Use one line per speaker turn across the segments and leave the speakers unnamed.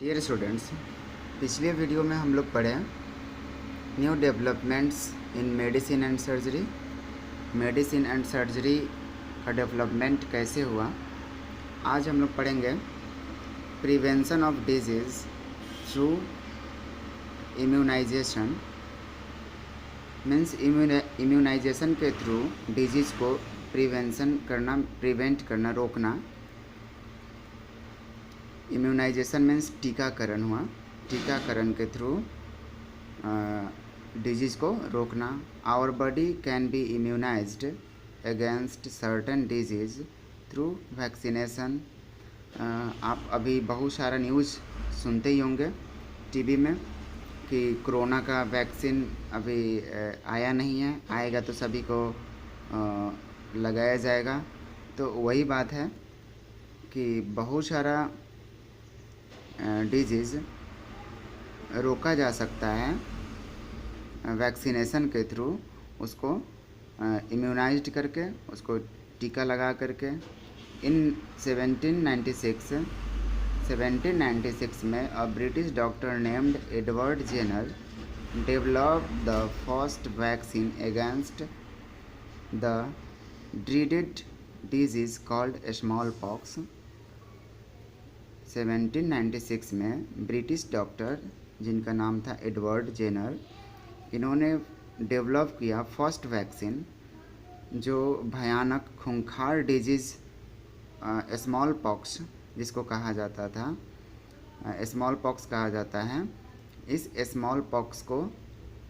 Dear students, पिछले video में हम लोग पढ़े new developments in medicine and surgery. Medicine and surgery का डेवलपमेंट कैसे हुआ। आज हम लोग पढ़ेंगे prevention of disease through immunisation. Means immunisation के थ्रू डिजीज़ को प्रिवेंट करना, रोकना। इम्यूनाइजेशन मीन्स टीकाकरण हुआ, टीकाकरण के थ्रू डिजीज़ को रोकना। Our body can be immunised against certain disease through vaccination. आप अभी बहुत सारा न्यूज़ सुनते ही होंगे टीवी में कि कोरोना का वैक्सीन अभी आया नहीं है, आएगा तो सभी को लगाया जाएगा। तो वही बात है कि बहुत सारा डिजीज़ रोका जा सकता है वैक्सीनेशन के थ्रू, उसको इम्यूनाइज्ड करके, उसको टीका लगा करके। इन 1796 में a British doctor named Edward Jenner developed the first vaccine against the dreaded disease called smallpox. 1796 में ब्रिटिश डॉक्टर जिनका नाम था एडवर्ड जेनर, इन्होंने डेवलप किया फर्स्ट वैक्सीन जो भयानक खूंखार डिजीज़ स्मॉल पॉक्स जिसको कहा जाता था, स्मॉल पॉक्स कहा जाता है। इस स्मॉल पॉक्स को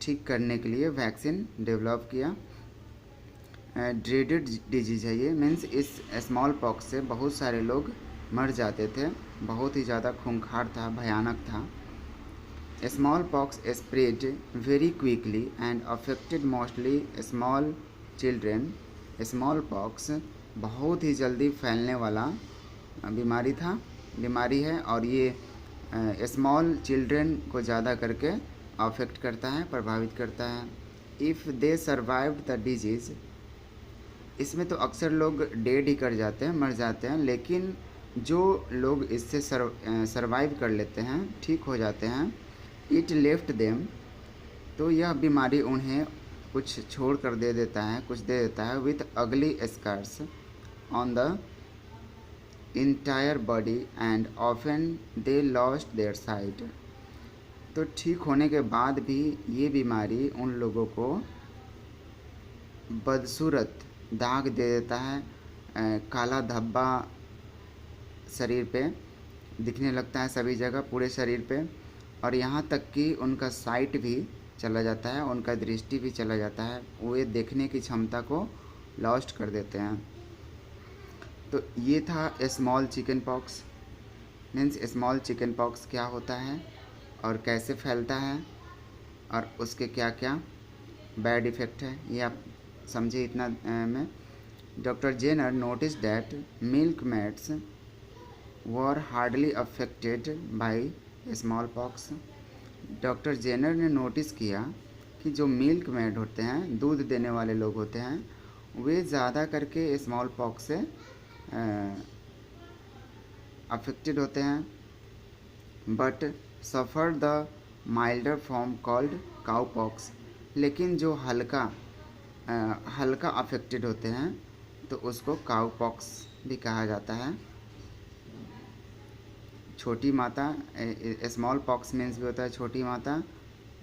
ठीक करने के लिए वैक्सीन डेवलप किया। ड्रेडेड डिजीज़ है ये, मीन्स इस स्मॉल पॉक्स से बहुत सारे लोग मर जाते थे, बहुत ही ज़्यादा खूंखार था, भयानक था। Small pox spread very quickly and affected mostly small children. Small pox बहुत ही जल्दी फैलने वाला बीमारी है और ये स्मॉल चिल्ड्रेन को ज़्यादा करके अफेक्ट करता है, प्रभावित करता है। If they survived the disease, इसमें तो अक्सर लोग डेड ही कर जाते हैं, मर जाते हैं, लेकिन जो लोग इससे सर्वाइव कर लेते हैं, ठीक हो जाते हैं, इट लेफ्ट देम, तो यह बीमारी उन्हें कुछ छोड़ कर दे देता है, कुछ दे देता है। With ugly scars on the entire body and often they lost their sight. तो ठीक होने के बाद भी ये बीमारी उन लोगों को बदसूरत दाग दे देता है, काला धब्बा शरीर पे दिखने लगता है सभी जगह, पूरे शरीर पे, और यहाँ तक कि उनका साइट भी चला जाता है, उनका दृष्टि भी चला जाता है, वे देखने की क्षमता को लॉस्ट कर देते हैं। तो ये था small chicken pox. Means small chicken pox क्या होता है और कैसे फैलता है और उसके क्या क्या बैड इफ़ेक्ट है, ये आप समझे इतना में। Doctor Jenner notice that milkmaids were hardly affected by smallpox. Doctor Jenner ने नोटिस किया कि जो मिल्क मैड होते हैं, दूध देने वाले लोग होते हैं, वे ज़्यादा करके स्मॉल पॉक्स से अफेक्टेड होते हैं। But suffer the milder form called cow pox. लेकिन जो हल्का अफेक्टेड होते हैं तो उसको काउ पॉक्स भी कहा जाता है। छोटी माता, स्मॉल पॉक्स मीन्स भी होता है छोटी माता,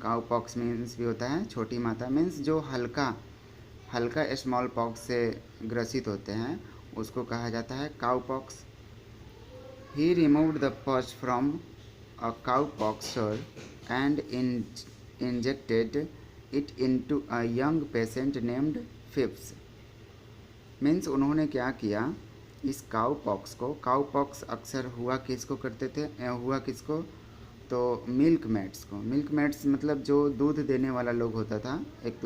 काउ पॉक्स मीन्स भी होता है छोटी माता। मीन्स जो हल्का स्मॉल पॉक्स से ग्रसित होते हैं उसको कहा जाता है cowpox. He removed the pus from a cowpox sore and injected it into a young patient named Phipps. Means उन्होंने क्या किया, इस काउ पॉक्स अक्सर हुआ किसको, तो मिल्क मैट्स मतलब जो दूध देने वाला लोग होता था, एक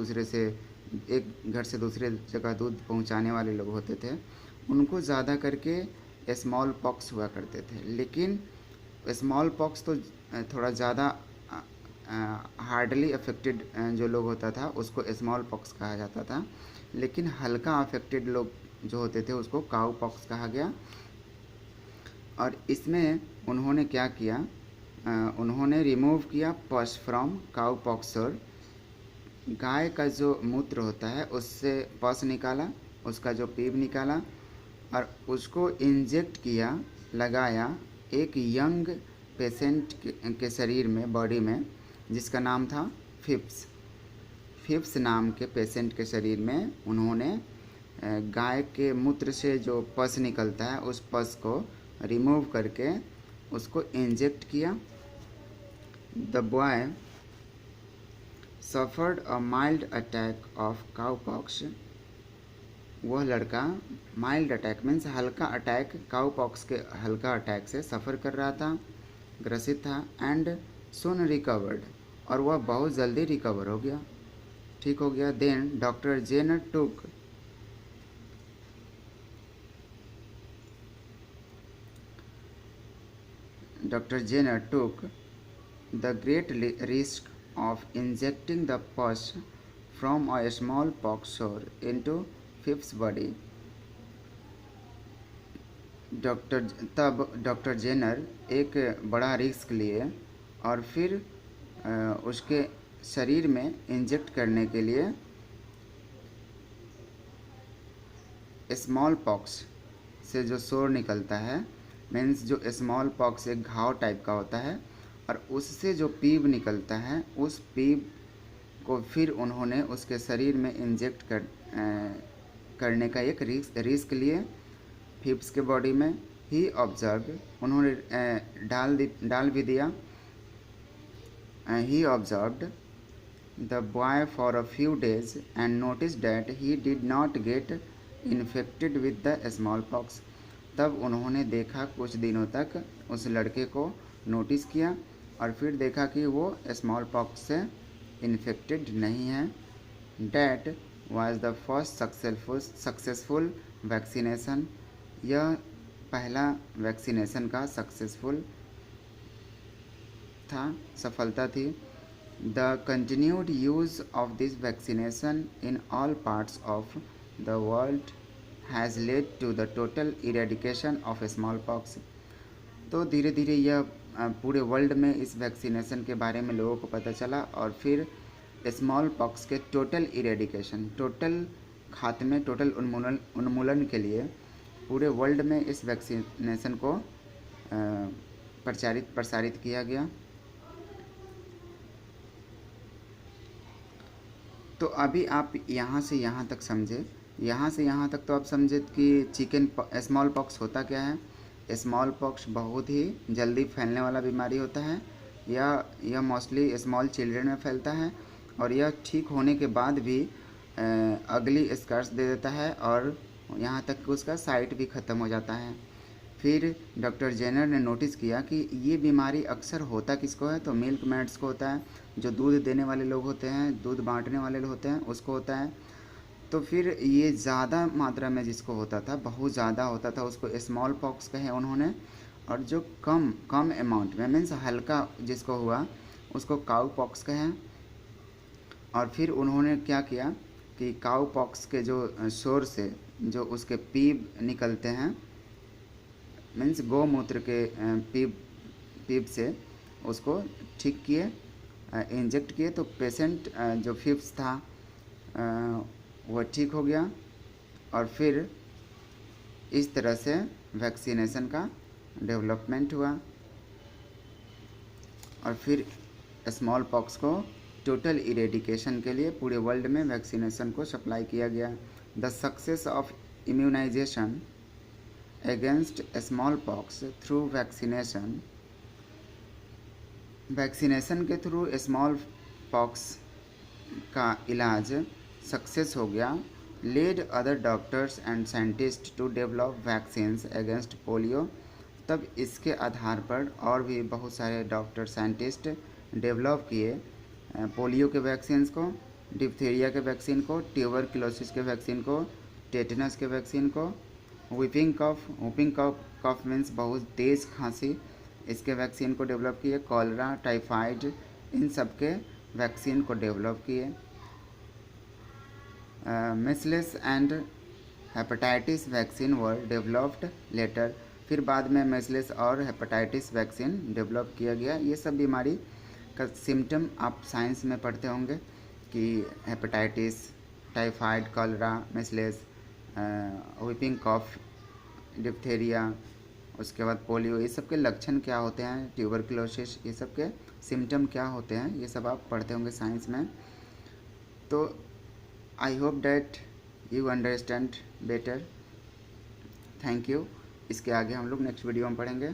घर से दूसरे जगह दूध पहुंचाने वाले लोग होते थे, उनको ज़्यादा करके स्मॉल पॉक्स हुआ करते थे। लेकिन स्मॉल पॉक्स तो थोड़ा ज़्यादा हार्डली अफेक्टेड जो लोग होता था उसको स्मॉल पॉक्स कहा जाता था, लेकिन हल्का अफेक्टेड लोग जो होते थे उसको काउ पॉक्स कहा गया। और इसमें उन्होंने क्या किया, उन्होंने रिमूव किया पस फ्रॉम काउ पॉक्सोर, गाय का जो मूत्र होता है उससे पस निकाला, उसका जो पीप निकाला और उसको इंजेक्ट किया, लगाया एक यंग पेशेंट के शरीर में, बॉडी में, जिसका नाम था फिप्स। फिप्स नाम के पेशेंट के शरीर में उन्होंने गाय के मूत्र से जो पस निकलता है उस पस को रिमूव करके उसको इंजेक्ट किया। The boy suffered a mild attack of cowpox, वह लड़का माइल्ड अटैक मीन्स हल्का अटैक, काउपॉक्स के हल्का अटैक से सफ़र कर रहा था, ग्रसित था। एंड सुन रिकवर्ड, और वह बहुत जल्दी रिकवर हो गया, ठीक हो गया। Then doctor Jenner took the great risk of injecting the pus from a smallpox sore into Phipps' body. Doctor Jenner एक बड़ा रिस्क लिए और फिर उसके शरीर में इंजेक्ट करने के लिए स्मॉल पॉक्स से जो सोर निकलता है, मीन्स जो स्मॉल पॉक्स एक घाव टाइप का होता है, और उससे जो पीप निकलता है उस पीप को फिर उन्होंने उसके शरीर में इंजेक्ट करने का एक रिस्क लिए फिप्स के बॉडी में। ही ऑब्जर्व, उन्होंने डाल भी दिया। He observed the boy for a few days and notice that he did not get infected with the smallpox. तब उन्होंने देखा, कुछ दिनों तक उस लड़के को नोटिस किया और फिर देखा कि वो स्मॉल पॉक्स से इन्फेक्टेड नहीं है। That was the first successful vaccination, यह पहला वैक्सीनेशन का सक्सेसफुल था, सफलता थी। The continued use of this vaccination in all parts of the world has led to the total eradication of smallpox. तो धीरे धीरे यह पूरे वर्ल्ड में इस वैक्सीनेशन के बारे में लोगों को पता चला और फिर स्मॉल पॉक्स के टोटल इरेडिकेशन, टोटल खात्मे, टोटल उन्मूलन के लिए पूरे वर्ल्ड में इस वैक्सीनेशन को प्रसारित किया गया। तो अभी आप यहाँ से यहाँ तक समझे, यहाँ से यहाँ तक तो आप समझे कि स्मॉल पॉक्स होता क्या है। स्मॉल पॉक्स बहुत ही जल्दी फैलने वाला बीमारी होता है। यह मोस्टली स्मॉल चिल्ड्रन में फैलता है और यह ठीक होने के बाद भी अगली स्कर्स दे देता है और यहाँ तक कि उसका साइट भी ख़त्म हो जाता है। फिर डॉक्टर जेनर ने नोटिस किया कि ये बीमारी अक्सर होता किसको है, तो मिल्क मैड्स को होता है, जो दूध देने वाले लोग होते हैं, दूध बांटने वाले लोग होते हैं, उसको होता है। तो फिर ये ज़्यादा मात्रा में जिसको होता था, बहुत ज़्यादा होता था, उसको स्मॉल पॉक्स कहे उन्होंने। और जो कम अमाउंट में मीन्स हल्का जिसको हुआ उसको काउ पॉक्स कहें। और फिर उन्होंने क्या किया कि काउ पॉक्स के जो शोर से जो उसके पीप निकलते हैं, मीन्स गौमूत्र के पीप से उसको ठीक किए, इंजेक्ट किए, तो पेशेंट जो फिप्स था वह ठीक हो गया। और फिर इस तरह से वैक्सीनेशन का डेवलपमेंट हुआ और फिर स्मॉल पॉक्स को टोटल इरेडिकेशन के लिए पूरे वर्ल्ड में वैक्सीनेशन को सप्लाई किया गया। The success of immunization against smallpox through vaccination के थ्रू स्मॉल पॉक्स का इलाज सक्सेस हो गया। Led other doctors and scientist to develop vaccines against polio. तब इसके आधार पर और भी बहुत सारे डॉक्टर साइंटिस्ट डेवलप किए पोलियो के वैक्सीन्स को, डिप्थीरिया के वैक्सीन को, ट्यूबरक्लोसिस के वैक्सीन को, टेटनस के वैक्सीन को, व्हीपिंग कफ मीन्स बहुत तेज़ खांसी, इसके वैक्सीन को डेवलप किए, कॉलरा, टाइफाइड, इन सब के वैक्सीन को डेवलप किए। Measles and hepatitis vaccine were developed later. फिर बाद में मेसलेस और हेपेटाइटिस वैक्सीन डेवलप किया गया। ये सब बीमारी का सिम्टम आप साइंस में पढ़ते होंगे कि हेपेटाइटिस, टाइफाइड, कॉलरा, मेसलेस, व्हिपिंग कॉफ, डिप्थेरिया, उसके बाद पोलियो, ये सब के लक्षण क्या होते हैं, ट्यूबरकुलोसिस, ये सब के सिम्टम क्या होते हैं, ये सब आप पढ़ते होंगे साइंस में। तो I hope that you understand better. Thank you. इसके आगे हम लोग नेक्स्ट वीडियो में पढ़ेंगे।